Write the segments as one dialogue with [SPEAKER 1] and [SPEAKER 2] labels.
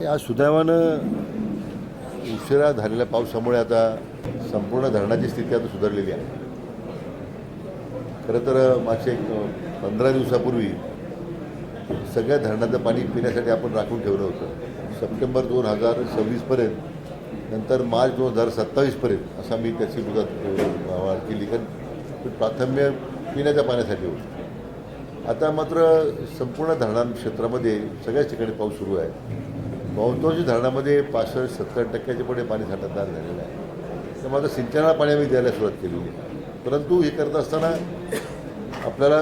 [SPEAKER 1] या सुदैवानं उशिरा झालेल्या पावसामुळे आता संपूर्ण धरणाची स्थिती आता सुधारलेली आहे. खरं तर मागच्या 15 दिवसापूर्वी सगळ्या धरणाचं पाणी पिण्यासाठी आपण राखून ठेवलं होतं. सप्टेंबर 2026पर्यंत, नंतर मार्च 2027पर्यंत असा मी त्याची मुदत वाढ केली, कारण प्राथम्य पिण्याच्या पाण्यासाठी होतं. आता मात्र संपूर्ण धरणा क्षेत्रामध्ये सगळ्याच ठिकाणी पाऊस सुरू आहे. बहुतांशी धरणामध्ये 65-70% पुढे पाणी साठा तयार झालेलं आहे. तर माझं सिंचनाला पाणी आम्ही द्यायला सुरुवात केलेली आहे. परंतु हे करत असताना आपल्याला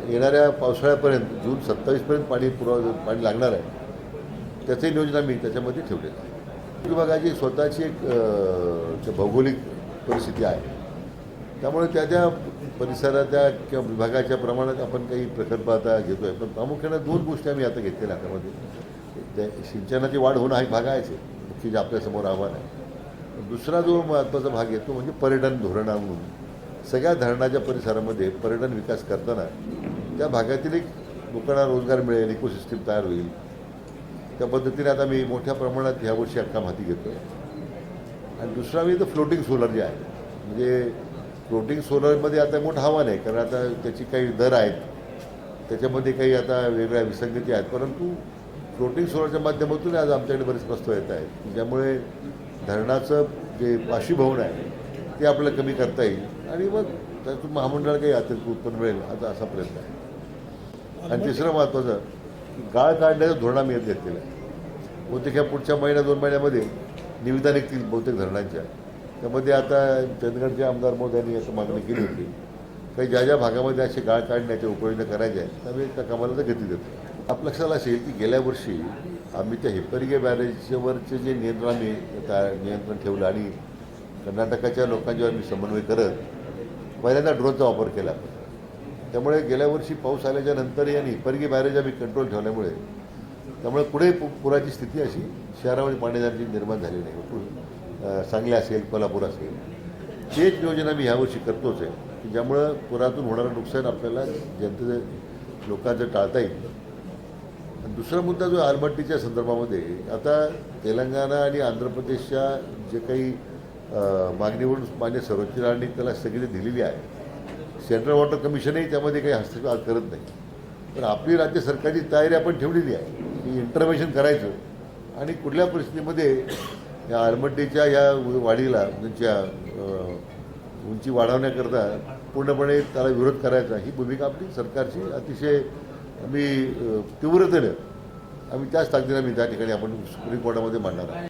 [SPEAKER 1] येणाऱ्या पावसाळ्यापर्यंत जून 27पर्यंत पाणी लागणार आहे. त्याचंही नियोजन आम्ही त्याच्यामध्ये ठेवलेलं आहे. विभागाची स्वतःची एक भौगोलिक परिस्थिती आहे. त्यामुळे त्या परिसराच्या किंवा विभागाच्या प्रमाणात आपण काही प्रकल्प आता घेतो आहे. पण प्रामुख्याने 2 गोष्टी आम्ही आता घेतलेल्या हातामध्ये. त्या सिंचनाची वाढ होणं हा एक भाग आहेच, मुख्य जे आपल्यासमोर आव्हान आहे. दुसरा जो महत्त्वाचा भाग येतो म्हणजे पर्यटन धोरण आणून सगळ्या धरणाच्या परिसरामध्ये पर्यटन विकास करताना त्या भागातील एक लोकांना रोजगार मिळेल, इकोसिस्टीम तयार होईल. त्या पद्धतीने आता मी मोठ्या प्रमाणात ह्यावर्षी काम हाती घेतो आहे. आणि दुसरा म्हणजे फ्लोटिंग सोलर जे आहे, म्हणजे फ्लोटिंग सोलरमध्ये आता मोठं आव्हान आहे, कारण आता त्याची काही दर आहेत, त्याच्यामध्ये काही आता वेगळ्या विसंगती आहेत. परंतु फ्लोटिंग सोलरच्या माध्यमातून आज आमच्याकडे बरेच प्रस्ताव येत आहेत, ज्यामुळे धरणाचं जे बाष्पीभवन आहे ते आपल्याला कमी करता येईल आणि मग त्यातून महामंडळाला काही अतिरिक्त उत्पन्न मिळेल, आता असा प्रयत्न आहे. आणि तिसरं महत्त्वाचं की गाळ काढण्याचं धोरण आम्ही घेतलेलं आहे. बहुतेक ह्या पुढच्या महिन्या 2 महिन्यामध्ये निविदा निघतील बहुतेक धरणांच्या. त्यामध्ये आता चंदगडचे आमदार मोदयांनी असं मागणी केली होती, काही ज्या भागामध्ये असे गाळ काढण्याच्या उपाययोजना करायच्या आहेत त्यामुळे त्या कामाला तर गती देतो. आप लक्षात असेल की गेल्या वर्षी आम्ही त्या हिप्परगे बॅरेजवरचे जे नियंत्रण ठेवलं आणि कर्नाटकाच्या लोकांच्यावर मी समन्वय करत पहिल्यांदा ड्रोनचा वापर केला. त्यामुळे गेल्या वर्षी पाऊस आल्याच्या नंतरही आणि हिप्परगे बॅरेज आम्ही कंट्रोल ठेवल्यामुळे त्यामुळे पुढे पुराची स्थिती अशी शहरामध्ये पाणीदारची निर्माण झाली नाही. सांगली असेल, कोल्हापूर असेल, तेच नियोजन आम्ही ह्यावर्षी करतोच आहे की ज्यामुळं पुरातून होणारं नुकसान आपल्याला जनतेचं लोकांचं टाळता येईल. आणि दुसरा मुद्दा जो आलमट्टीच्या संदर्भामध्ये आता तेलंगणा आणि आंध्र प्रदेशच्या जे काही मागणीवरून मान्य सर्वोच्च न्यायालयाने त्याला स्थगिती दिलेली आहे. सेंट्रल वॉटर कमिशनही त्यामध्ये काही हस्तक्षेप करत नाही. पण आपली राज्य सरकारची तयारी आपण ठेवलेली आहे की इंटरव्हेन्शन करायचं आणि कुठल्या परिस्थितीमध्ये या आलमट्टीच्या या वाढीला त्यांच्या उंची वाढवण्याकरता पूर्णपणे त्याला विरोध करायचा, ही भूमिका आपली सरकारची अतिशय आम्ही तीव्रतेनं त्याच ताकदीनं त्या ठिकाणी आपण सुप्रीम कोर्टामध्ये मांडणार आहे.